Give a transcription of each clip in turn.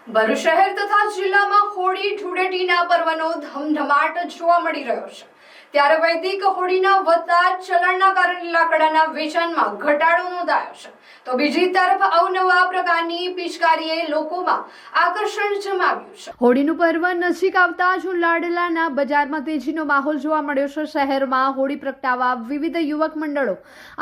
ભરૂચ શહેર તથા જિલ્લામાં હોળી ધૂળેટીના પર્વનો ધમધમાટ જોવા મળી રહ્યો છે। ત્યારે વૈદિક હોળીના વધતા ચલણના કારણે લાકડાના વેચાણમાં ઘટાડો નોંધાયો છે, તો બીજી તરફ અવનવા પ્રકારની પિચકારીએ લોકોમાં આકર્ષણ જમાવ્યું છે। હોળીનું પર્વ નજીક આવતા જ લાડલાના બજારમાં તેજીનો માહોલ જોવા મળ્યો છે। શહેરમાં હોળી પ્રગટાવવા વિવિધ યુવક મંડળો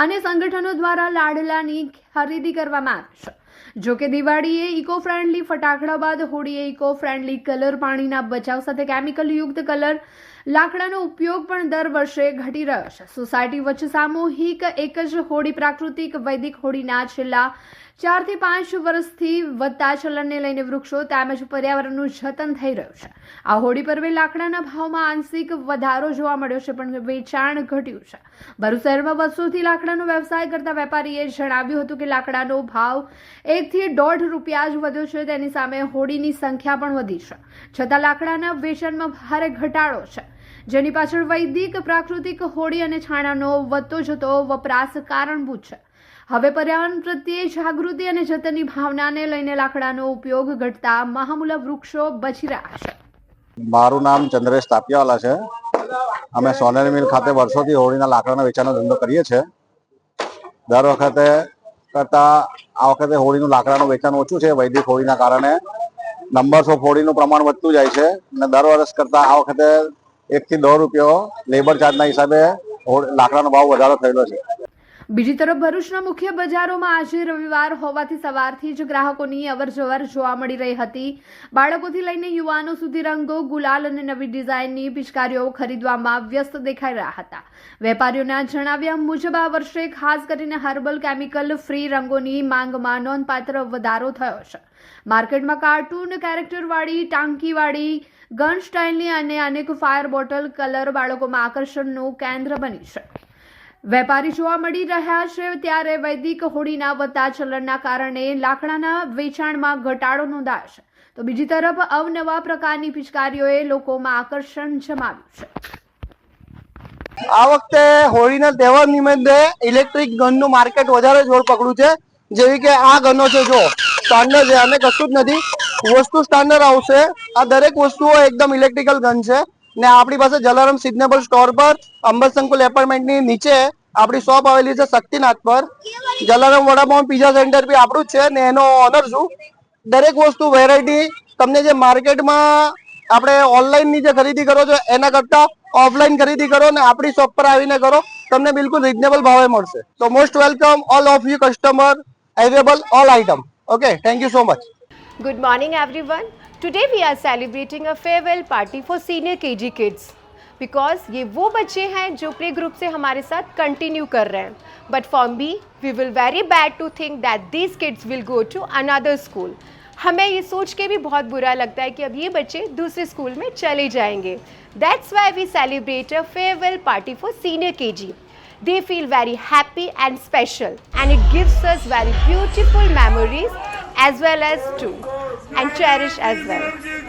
અને સંગઠનો દ્વારા લાડલાની ખરીદી કરવામાં આવી છે। જો કે દિવાળીએ ઇકો ફ્રેન્ડલી ફટાકડા બાદ હોળીએ ઇકો ફ્રેન્ડલી કલર, પાણીના બચાવ સાથે કેમિકલ યુક્ત કલર, લાકડાનો ઉપયોગ પણ દર વર્ષે ઘટી રહ્યો છે। સોસાયટી વચ્ચે સામૂહિક એક જ હોળી પ્રાકૃતિક વૈદિક હોળીના છેલ્લા 4 થી 5 વર્ષથી વધતા ચલણને લઈને વૃક્ષો તેમજ પર્યાવરણનું જતન થઈ રહ્યું છે। આ હોળી પર્વે લાકડાના ભાવમાં આંશિક વધારો જોવા મળ્યો છે, પણ વેચાણ ઘટ્યું છે। ભરૂચ શહેરમાં વર્ષોથી લાકડાનો વ્યવસાય કરતા વેપારીએ જણાવ્યું હતું કે લાકડાનો ભાવ 1 થી 1.5 રૂપિયા જ વધ્યો છે। તેની સામે હોળીની સંખ્યા પણ વધી છે, છતાં લાકડાના વેચાણમાં ભારે ઘટાડો છે, જેની પાછળ વૈદિક પ્રાકૃતિક હોળી અને છાણાનો વધતો જતો વપરાશ કારણભૂત છે। હવે પર્યાવરણ પ્રત્યે જાગૃતિ અને જતનની ભાવનાને લઈને લાકડાનો ઉપયોગ ઘટતા મહામૂલા વૃક્ષો બચી રહ્યા છે। મારું નામ ચંદ્રેશ તાપિયાવાલા છે। અમે સોનેરી મિલ ખાતે વર્ષોથી હોળીના લાકડાના વેચાણનો ધંધો કરીએ છીએ। દર વખતે કરતા આ વખતે હોળીનું લાકડાનું વેચાણ ઓછું છે। વૈદિક હોળીના કારણે નંબર્સ ઓફ હોળીનું પ્રમાણ વધતું જાય છે અને દર વર્ષ કરતા આ વખતે 1 થી 1.5 રૂપિયો લેબર ચાર્જના હિસાબે લાકડાનો ભાવ વધારો થયેલો છે। બીજી તરફ ભરૂચના મુખ્ય બજારોમાં આજે રવિવાર હોવાથી સવારથી જ ગ્રાહકોની અવરજવર જોવા મળી રહી હતી। બાળકોથી લઈને યુવાનો સુધી રંગો, ગુલાલ અને નવી ડિઝાઇનની પિચકારીઓ ખરીદવામાં વ્યસ્ત દેખાઈ રહ્યા હતા। વેપારીઓના જણાવ્યા મુજબ આ વર્ષે ખાસ કરીને હર્બલ કેમિકલ ફ્રી રંગોની માંગમાં નોંધપાત્ર વધારો થયો છે। માર્કેટમાં કાર્ટૂન કેરેક્ટરવાળી, ટાંકીવાળી, ગન સ્ટાઇલની અને અનેક ફાયર બોટલ કલર બાળકોમાં આકર્ષણનું કેન્દ્ર બની છે। વેપારી જોવા મળી રહ્યા છે, ત્યારે વૈદિક હોળીના વધતા ચલણના કારણે લાકડાના વેચાણમાં ઘટાડો નોંધાયો છે, તો બીજી તરફ અવનવા પ્રકારની પિચકારીઓએ લોકોમાં આકર્ષણ જમાવ્યું છે। આ વખતે હોળીના તહેવાર નિમિત્તે ઇલેક્ટ્રિક ગનનું માર્કેટ વધારે જોર પકડ્યું છે। જેવી કે આ ગનો છે, જો સ્ટાન્ડર્ડ છે અને કશું જ નથી, વસ્તુ સ્ટાન્ડર્ડ આવશે। આ દરેક વસ્તુઓ એકદમ ઇલેક્ટ્રિકલ ગન છે ને આપણી પાસે જલારામ સિઝનેબલ સ્ટોર પર અંબરસંકુલ એપાર્ટમેન્ટની નીચે આપણી શોપ આવેલી છે શક્તિનાથ પર। જલારામ વડાપાઉં પીઝા સેન્ટર બી આપણું જ છે ને એનો ઓનર છું। દરેક વસ્તુ વેરાયટી તમને જે માર્કેટમાં આપણે ઓનલાઈનની જે ખરીદી કરો છો એના કરતાં ઓફલાઈન ખરીદી કરો ને આપણી શોપ પર આવીને કરો, તમને બિલકુલ રિઝનેબલ ભાવે મળશે। તો most welcome all of you customer, available all item. Okay, thank you so much. Good morning everyone. Today we are celebrating a farewell party for senior KG kids because ये वो बच्चे हैं जो प्ले ग्रुप से हमारे साथ continue कर रहे हैं, but for me we will very bad to think that these kids will go to another school। हमें ये सोच के भी बहुत बुरा लगता है कि अब ये बच्चे दूसरे स्कूल में चले जाएंगे। That's why we celebrate a farewell party for senior KG। They feel very happy and special and it gives us very beautiful memories as well as too and cherish as well।